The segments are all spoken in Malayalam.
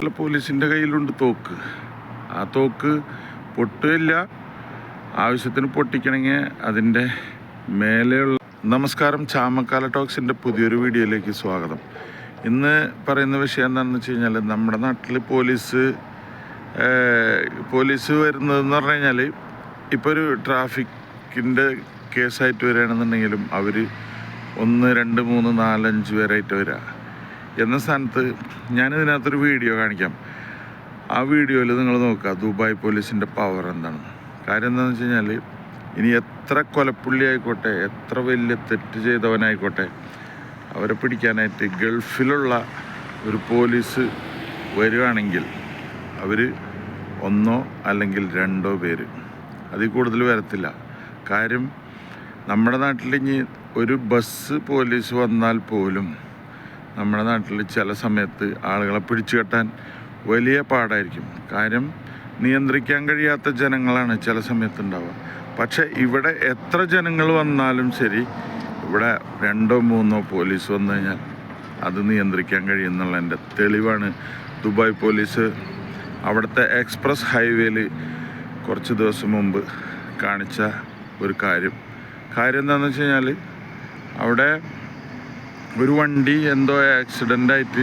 പോലീസിൻ്റെ കയ്യിലുണ്ട് തോക്ക്. ആ തോക്ക് പൊട്ടുകയില്ല, ആവശ്യത്തിന് പൊട്ടിക്കണമെങ്കിൽ അതിൻ്റെ മേലെയുള്ള. നമസ്കാരം, ചാമക്കാല ടോക്സിൻ്റെ പുതിയൊരു വീഡിയോയിലേക്ക് സ്വാഗതം. ഇന്ന് പറയുന്ന വിഷയം എന്താണെന്ന് വെച്ച് കഴിഞ്ഞാൽ, നമ്മുടെ നാട്ടിൽ പോലീസ് വരുന്നതെന്ന് പറഞ്ഞു കഴിഞ്ഞാൽ, ഇപ്പോൾ ഒരു ട്രാഫിക്കിൻ്റെ കേസായിട്ട് വരികയാണെന്നുണ്ടെങ്കിലും അവർ 1, 2, 3, 4, 5 പേരായിട്ട് വരിക എന്ന സ്ഥാനത്ത് ഞാനിതിനകത്തൊരു വീഡിയോ കാണിക്കാം. ആ വീഡിയോയിൽ നിങ്ങൾ നോക്കുക ദുബായ് പോലീസിൻ്റെ പവർ എന്താണെന്ന്. കാര്യം എന്താണെന്ന് വെച്ച് കഴിഞ്ഞാൽ, ഇനി എത്ര കൊലപ്പുള്ളി ആയിക്കോട്ടെ, എത്ര വലിയ തെറ്റ് ചെയ്തവനായിക്കോട്ടെ, അവരെ പിടിക്കാനായിട്ട് ഗൾഫിലുള്ള ഒരു പോലീസ് വരികയാണെങ്കിൽ അവർ 1 അല്ലെങ്കിൽ 2 പേര്, അതിൽ കൂടുതൽ വരത്തില്ല. കാര്യം നമ്മുടെ നാട്ടിൽ ഇനി ഒരു ബസ് പോലീസ് വന്നാൽ പോലും നമ്മുടെ നാട്ടിൽ ചില സമയത്ത് ആളുകളെ പിടിച്ചു കെട്ടാൻ വലിയ പാടായിരിക്കും. കാര്യം നിയന്ത്രിക്കാൻ കഴിയാത്ത ജനങ്ങളാണ് ചില സമയത്ത് ഉണ്ടാവുക. പക്ഷേ ഇവിടെ എത്ര ജനങ്ങൾ വന്നാലും ശരി, ഇവിടെ 2, 3 പോലീസ് വന്നു കഴിഞ്ഞാൽ അത് നിയന്ത്രിക്കാൻ കഴിയുന്നുള്ളതിൻ്റെ തെളിവാണ് ദുബായ് പോലീസ് അവിടുത്തെ എക്സ്പ്രസ് ഹൈവേയിൽ കുറച്ച് ദിവസം മുമ്പ് കാണിച്ച ഒരു കാര്യം എന്താണെന്ന് വെച്ച് കഴിഞ്ഞാൽ, അവിടെ ഒരു വണ്ടി എന്തോ ആക്സിഡൻ്റായിട്ട്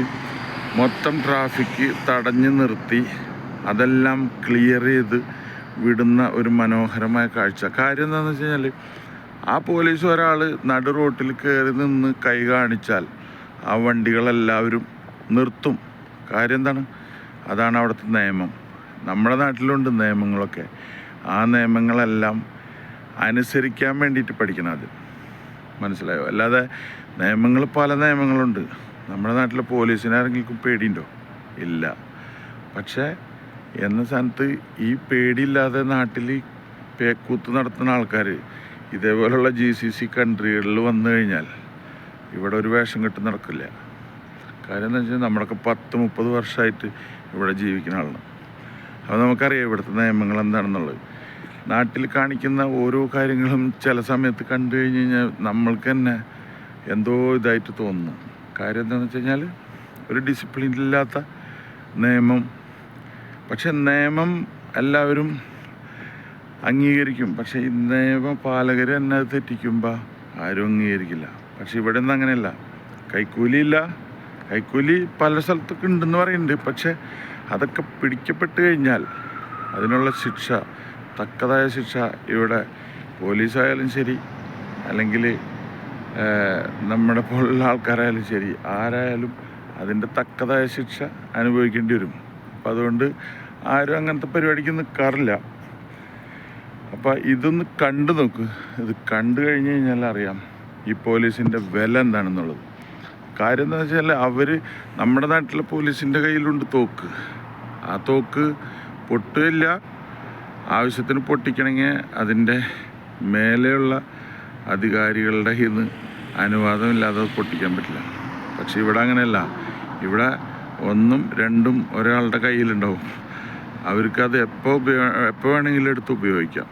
മൊത്തം ട്രാഫിക്ക് തടഞ്ഞു നിർത്തി അതെല്ലാം ക്ലിയർ ചെയ്ത് വിടുന്ന ഒരു മനോഹരമായ കാഴ്ച. കാര്യം എന്താണെന്ന് വെച്ച് കഴിഞ്ഞാൽ, ആ പോലീസ് ഒരാൾ നടു റോട്ടിൽ കയറി നിന്ന് കൈ കാണിച്ചാൽ ആ വണ്ടികളെല്ലാവരും നിർത്തും. കാര്യം എന്താണ്? അതാണ് അവിടുത്തെ നിയമം. നമ്മുടെ നാട്ടിലുണ്ട് നിയമങ്ങളൊക്കെ. ആ നിയമങ്ങളെല്ലാം അനുസരിക്കാൻ വേണ്ടിയിട്ട് പഠിക്കണം. അത് മനസ്സിലായോ? അല്ലാതെ പല നിയമങ്ങളുണ്ട്. നമ്മുടെ നാട്ടിലെ പോലീസിനെ ആരെങ്കിലും പേടിയുണ്ടോ? ഇല്ല. പക്ഷേ എന്ന സ്ഥാനത്ത് ഈ പേടിയില്ലാതെ നാട്ടിൽ പേക്കൂത്ത് നടത്തുന്ന ആൾക്കാർ ഇതേപോലുള്ള GCC കൺട്രികളിൽ വന്നു കഴിഞ്ഞാൽ ഇവിടെ ഒരു വേഷം കെട്ട് നടക്കില്ല. കാര്യം എന്താ വെച്ചാൽ, നമ്മളൊക്കെ 10-30 വർഷമായിട്ട് ഇവിടെ ജീവിക്കുന്ന ആളാണ്. അപ്പോൾ നമുക്കറിയാം ഇവിടുത്തെ നിയമങ്ങൾ എന്താണെന്നുള്ളത്. നാട്ടിൽ കാണിക്കുന്ന ഓരോ കാര്യങ്ങളും ചില സമയത്ത് കണ്ടു കഴിഞ്ഞ് കഴിഞ്ഞാൽ നമ്മൾക്ക് തന്നെ എന്തോ ഇതായിട്ട് തോന്നുന്നു. കാര്യം എന്താണെന്ന് വെച്ച് കഴിഞ്ഞാൽ, ഒരു ഡിസിപ്ലിൻ ഇല്ലാത്ത നിയമം. പക്ഷെ നിയമം എല്ലാവരും അംഗീകരിക്കും. പക്ഷേ ഈ നിയമപാലകർ തന്നെ അത് തെറ്റിക്കുമ്പോൾ ആരും അംഗീകരിക്കില്ല. പക്ഷെ ഇവിടെ ഒന്നും അങ്ങനെയല്ല. കൈക്കൂലി പല സ്ഥലത്തൊക്കെ ഉണ്ടെന്ന് പറയുന്നുണ്ട്. പക്ഷെ അതൊക്കെ പിടിക്കപ്പെട്ട് കഴിഞ്ഞാൽ അതിനുള്ള ശിക്ഷ, തക്കതായ ശിക്ഷ ഇവിടെ പോലീസായാലും ശരി, അല്ലെങ്കിൽ നമ്മുടെ പോലുള്ള ആൾക്കാരായാലും ശരി, ആരായാലും അതിൻ്റെ തക്കതായ ശിക്ഷ അനുഭവിക്കേണ്ടി വരും. അപ്പം അതുകൊണ്ട് ആരും അങ്ങനത്തെ പരിപാടിക്ക് നിൽക്കാറില്ല. അപ്പം ഇതൊന്ന് കണ്ടു നോക്ക്. ഇത് കണ്ടു കഴിഞ്ഞ് കഴിഞ്ഞാൽ അറിയാം ഈ പോലീസിൻ്റെ വില എന്താണെന്നുള്ളത്. കാര്യം എന്താണെന്ന് വെച്ചാൽ, നമ്മുടെ നാട്ടിലെ പോലീസിൻ്റെ കയ്യിലുണ്ട് തോക്ക്. ആ തോക്ക് പൊട്ടുകയില്ല, ആവശ്യത്തിന് പൊട്ടിക്കണമെങ്കിൽ അതിൻ്റെ മേലെയുള്ള അധികാരികളുടെ കയ്യിൽ നിന്ന് അനുവാദമില്ലാതെ പൊട്ടിക്കാൻ പറ്റില്ല. പക്ഷെ ഇവിടെ അങ്ങനെയല്ല. ഇവിടെ 1, 2 ഒരാളുടെ കയ്യിലുണ്ടാവും. അവർക്കത് എപ്പോൾ വേണമെങ്കിലും എടുത്ത് ഉപയോഗിക്കാം.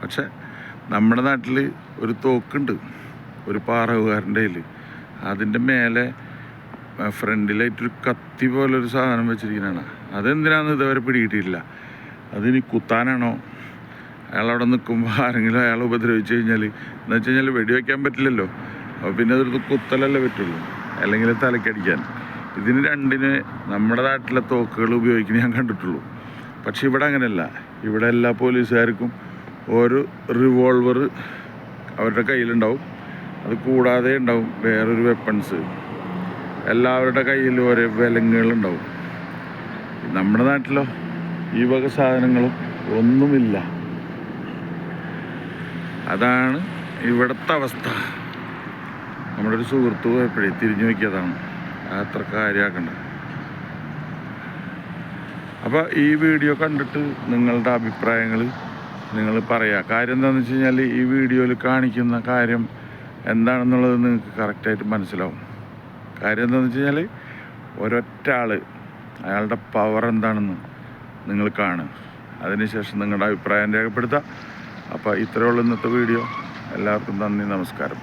പക്ഷെ നമ്മുടെ നാട്ടിൽ ഒരു തോക്കുണ്ട്, ഒരു പാറവുകാരൻ്റെ കയ്യിൽ. അതിൻ്റെ മേലെ ഫ്രണ്ടിലായിട്ടൊരു കത്തി പോലൊരു സാധനം വെച്ചിരിക്കുന്നതാണ്. അതെന്തിനാണെന്ന് ഇതുവരെ പിടികിട്ടിയില്ല. അതിനി കുത്താനാണോ? അയാളവിടെ നിൽക്കുമ്പോൾ ആരെങ്കിലും അയാളെ ഉപദ്രവിച്ച് കഴിഞ്ഞാൽ, എന്ന് വെച്ച് കഴിഞ്ഞാൽ വെടിവെക്കാൻ പറ്റില്ലല്ലോ. അപ്പോൾ പിന്നെ അതൊരു കുത്തലല്ലേ പറ്റുള്ളൂ, അല്ലെങ്കിൽ തലക്കടിക്കാൻ. ഇതിന് 2 നമ്മുടെ നാട്ടിലെ തോക്കുകൾ ഉപയോഗിക്കുന്നത് ഞാൻ കണ്ടിട്ടുള്ളൂ. പക്ഷെ ഇവിടെ അങ്ങനെയല്ല. ഇവിടെ എല്ലാ പോലീസുകാർക്കും ഒരു റിവോൾവർ അവരുടെ കയ്യിലുണ്ടാവും. അത് കൂടാതെ ഉണ്ടാവും വേറൊരു വെപ്പൺസ്. എല്ലാവരുടെ കയ്യിലും ഓരോ വിലങ്ങുകളുണ്ടാവും. നമ്മുടെ നാട്ടിലോ ഈ വക സാധനങ്ങളും ഒന്നുമില്ല. അതാണ് ഇവിടുത്തെ അവസ്ഥ. നമ്മുടെ ഒരു സുഹൃത്ത് പോയപ്പോഴേ തിരിഞ്ഞു നോക്കിയതാണ്. അത്ര കാര്യമാക്കണ്ട. അപ്പോൾ ഈ വീഡിയോ കണ്ടിട്ട് നിങ്ങളുടെ അഭിപ്രായങ്ങൾ നിങ്ങൾ പറയുക. കാര്യം എന്താണെന്ന് വെച്ച് കഴിഞ്ഞാൽ, ഈ വീഡിയോയിൽ കാണിക്കുന്ന കാര്യം എന്താണെന്നുള്ളത് നിങ്ങൾക്ക് കറക്റ്റായിട്ട് മനസ്സിലാവും. കാര്യം എന്താണെന്ന് വെച്ച് കഴിഞ്ഞാൽ, ഒരൊറ്റ ആൾ, അയാളുടെ പവർ എന്താണെന്ന് നിങ്ങൾ കാണുക. അതിനുശേഷം നിങ്ങളുടെ അഭിപ്രായം രേഖപ്പെടുത്തുക. അപ്പോൾ ഇത്രയേ ഉള്ളൂ ഇന്നത്തെ വീഡിയോ. എല്ലാവർക്കും നന്ദി, നമസ്കാരം.